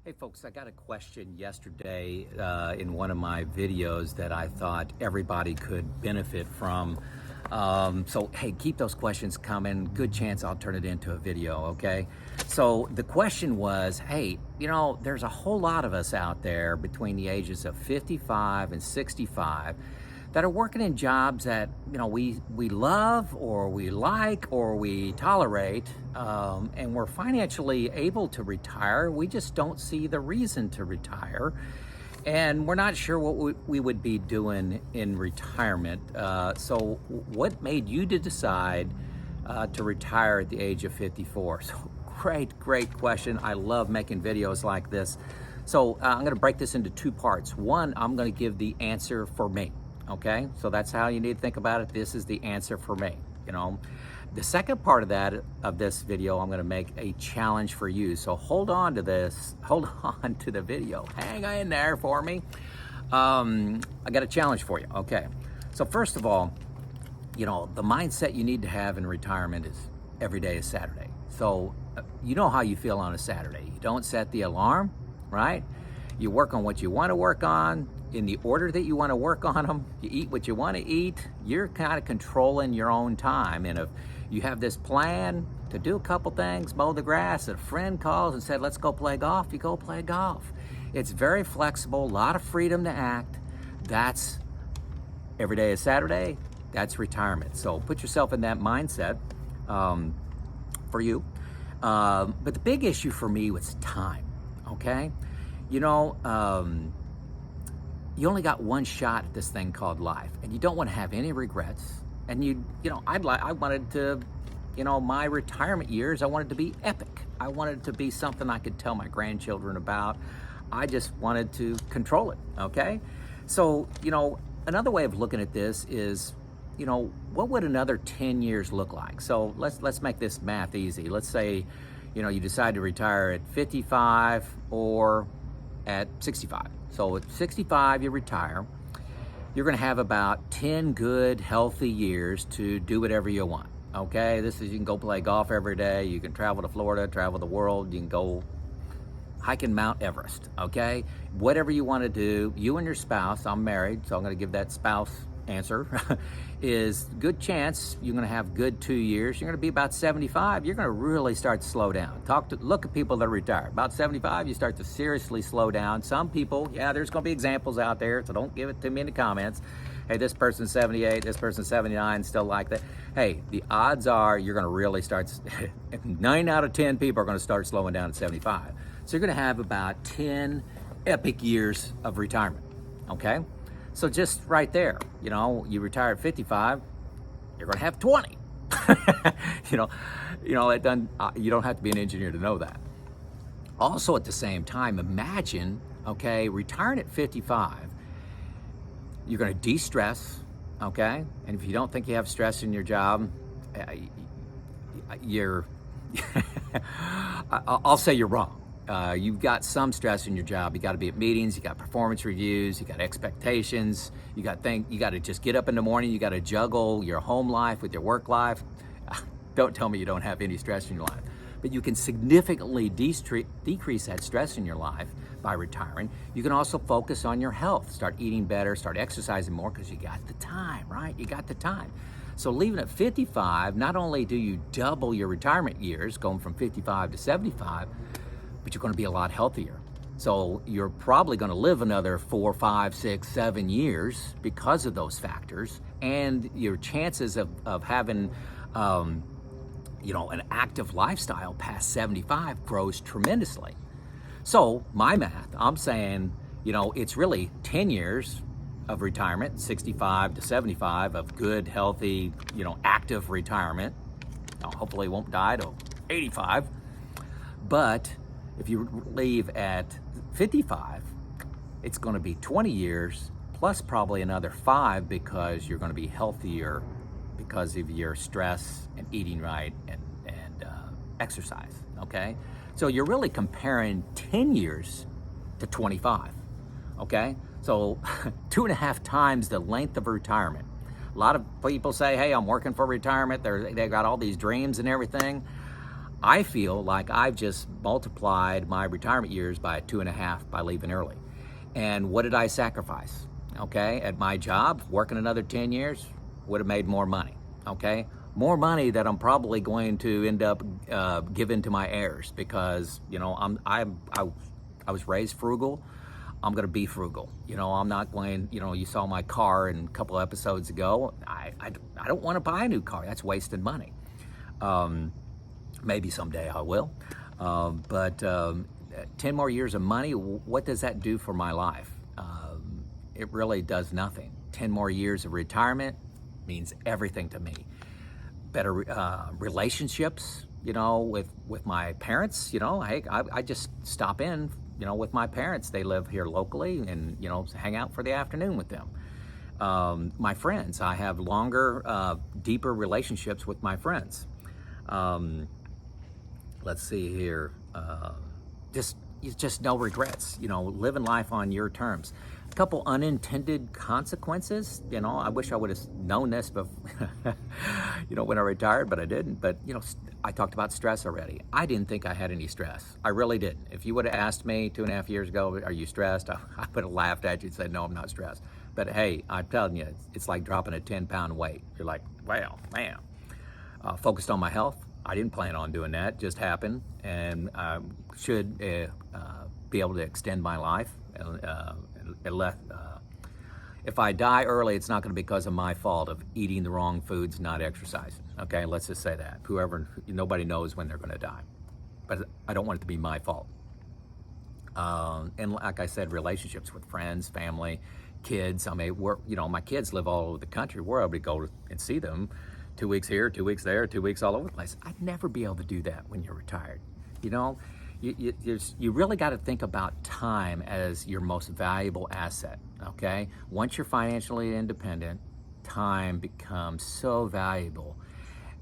Hey folks, I got a question yesterday in one of my videos that I thought everybody could benefit from. So hey, keep those questions coming. Good chance I'll turn it into a video, okay? So the question was, hey, there's a whole lot of us out there between the ages of 55 and 65 that are working in jobs that we love or we like or we tolerate, and we're financially able to retire. We just don't see the reason to retire, and we're not sure what we would be doing in retirement. So what made you to decide to retire at the age of 54? So great question. I love making videos like this. So I'm going to break this into two parts. One, I'm going to give the answer for me. Okay, so that's how you need to think about it. This is the answer for me. The second part of this video, I'm going to make a challenge for you. So hold on to this. Hold on to the video. Hang in there for me. I got a challenge for you. Okay, so first of all, the mindset you need to have in retirement is every day is Saturday. So you know how you feel on a Saturday. You don't set the alarm, right? You work on what you want to work on in the order that you want to work on them. You eat what you want to eat. You're kind of controlling your own time. And if you have this plan to do a couple things, mow the grass, and a friend calls and said, let's go play golf, you go play golf. It's very flexible, a lot of freedom to act. That's every day is Saturday. That's retirement. So put yourself in that mindset for you. But the big issue for me was time, okay? You only got one shot at this thing called life, and you don't want to have any regrets. And I wanted to, my retirement years, I wanted to be epic. I wanted to be something I could tell my grandchildren about. I just wanted to control it, okay? So, another way of looking at this is, what would another 10 years look like? So let's make this math easy. Let's say, you decide to retire at 55 or at 65. So at 65, you retire. You're going to have about 10 good, healthy years to do whatever you want. Okay, you can go play golf every day. You can travel to Florida, travel the world. You can go hiking Mount Everest. Okay, whatever you want to do. You and your spouse. I'm married, so I'm going to give that spouse answer. Is good chance you're going to have good 2 years. You're going to be about 75. You're going to really start to slow down. Look at people that are retired. About 75, you start to seriously slow down. Some people, there's going to be examples out there, so don't give it to me in the comments. Hey, this person's 78, this person's 79, still like that. Hey, the odds are you're going to really start. 9 out of 10 people are going to start slowing down at 75. So you're going to have about 10 epic years of retirement. Okay. So just right there, you retire at 55, you're going to have 20. You don't have to be an engineer to know that. Also at the same time, imagine, retiring at 55, you're going to de-stress, okay? And if you don't think you have stress in your job, I'll say you're wrong. You've got some stress in your job. You got to be at meetings. You got performance reviews. You got expectations. You got to just get up in the morning. You got to juggle your home life with your work life. Don't tell me you don't have any stress in your life. But you can significantly decrease that stress in your life by retiring. You can also focus on your health. Start eating better. Start exercising more because you got the time, right? You got the time. So leaving at 55, not only do you double your retirement years, going from 55 to 75, but you're going to be a lot healthier. So you're probably going to live another 4, 5, 6, 7 years because of those factors. And your chances of having, an active lifestyle past 75 grows tremendously. So my math, I'm saying, it's really 10 years of retirement, 65 to 75 of good, healthy, active retirement. Hopefully you won't die till 85. But if you leave at 55, it's going to be 20 years plus probably another 5 because you're going to be healthier because of your stress and eating right and exercise, okay? So you're really comparing 10 years to 25, okay? So 2.5 times the length of retirement. A lot of people say, hey, I'm working for retirement. They got all these dreams and everything. I feel like I've just multiplied my retirement years by 2.5 by leaving early. And what did I sacrifice? Okay, at my job, working another 10 years, would have made more money. Okay, more money that I'm probably going to end up giving to my heirs, because I was raised frugal. I'm going to be frugal. I'm not going. You saw my car in a couple episodes ago. I don't want to buy a new car. That's wasted money. Maybe someday I will. But 10 more years of money, what does that do for my life? It really does nothing. 10 more years of retirement means everything to me. Better relationships, with my parents. I just stop in, with my parents. They live here locally, and, hang out for the afternoon with them. My friends, I have longer, deeper relationships with my friends. Let's see here. Just no regrets. Living life on your terms. A couple unintended consequences. I wish I would have known this before, when I retired, but I didn't. But I talked about stress already. I didn't think I had any stress. I really didn't. If you would have asked me 2.5 years ago, "Are you stressed?" I would have laughed at you and said, "No, I'm not stressed." But hey, I'm telling you, it's like dropping a 10-pound weight. You're like, "Wow, man." Focused on my health. I didn't plan on doing that. It just happened, and should be able to extend my life. If I die early, it's not going to be because of my fault of eating the wrong foods, not exercising. Okay, let's just say that. Nobody knows when they're going to die, but I don't want it to be my fault. And like I said, relationships with friends, family, kids. I mean, my kids live all over the country. We're able to go and see them 2 weeks here, 2 weeks there, 2 weeks all over the place. I'd never be able to do that when you're retired. You really got to think about time as your most valuable asset, okay? Once you're financially independent, time becomes so valuable.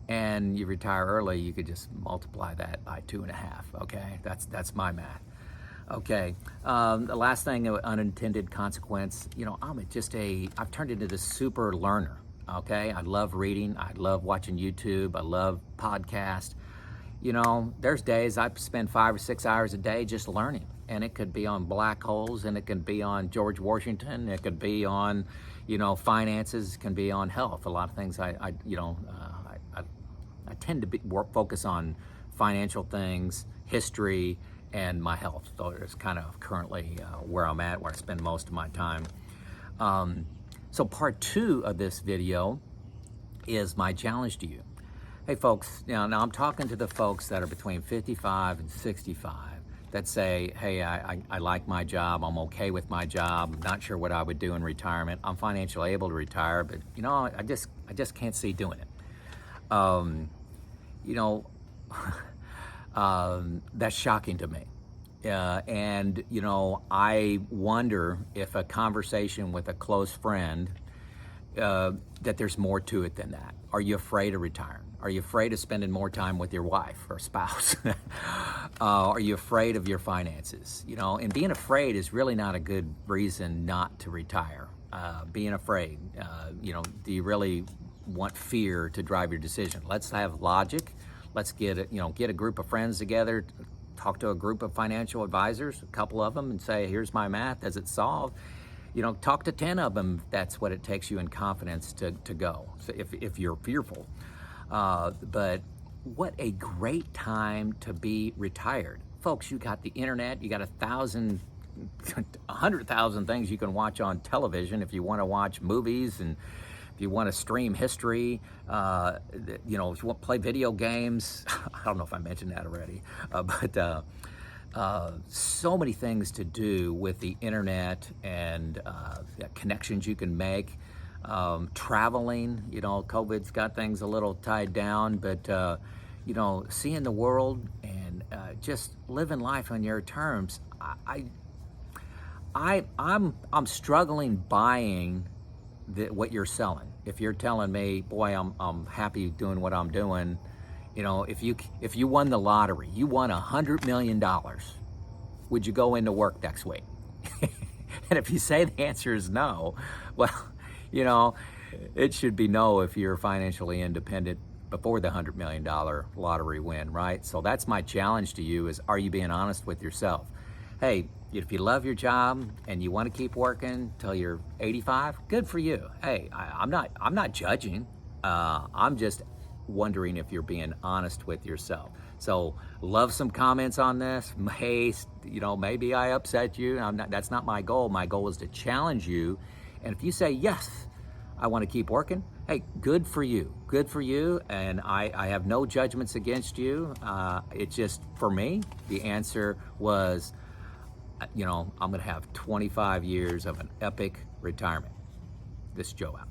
And you retire early, you could just multiply that by 2.5, okay? That's my math. Okay, the last thing, unintended consequence, I've turned into this super learner, okay? I love reading, I love watching YouTube, I love podcasts. There's days I spend 5 or 6 hours a day just learning, and it could be on black holes, and it can be on George Washington, it could be on, finances, it can be on health. A lot of things I tend to focus on financial things, history, and my health. So it's kind of currently where I'm at, where I spend most of my time. So part 2 of this video is my challenge to you. Hey folks, now I'm talking to the folks that are between 55 and 65 that say, hey, I like my job, I'm okay with my job, I'm not sure what I would do in retirement, I'm financially able to retire, but I just can't see doing it. That's shocking to me. And I wonder if a conversation with a close friend, that there's more to it than that. Are you afraid of retiring? Are you afraid of spending more time with your wife or spouse? Are you afraid of your finances? And being afraid is really not a good reason not to retire. Being afraid, do you really want fear to drive your decision? Let's have logic. Let's get a group of friends together, talk to a group of financial advisors, a couple of them, and say, here's my math, does it solve? Talk to 10 of them. That's what it takes you in confidence to go, so if you're fearful. But what a great time to be retired. Folks, you got the internet, you got 100,000 things you can watch on television if you want to watch movies, and if you want to stream history, if you want to play video games. I don't know if I mentioned that already, but so many things to do with the internet, and connections you can make. Traveling, COVID's got things a little tied down, but seeing the world and just living life on your terms. I'm struggling buying what you're selling. If you're telling me, boy, I'm happy doing what I'm doing. If you won the lottery, you won $100 million, would you go into work next week? And if you say the answer is no, well, it should be no if you're financially independent before the $100 million lottery win, right? So that's my challenge to you is, are you being honest with yourself? Hey, if you love your job and you want to keep working till you're 85, good for you. Hey, I'm not judging. I'm just wondering if you're being honest with yourself. So love some comments on this. Hey, maybe I upset you. That's not my goal. My goal is to challenge you. And if you say, yes, I want to keep working, hey, good for you. Good for you. And I have no judgments against you. It's just, for me, the answer was, I'm going to have 25 years of an epic retirement. This is Joe out.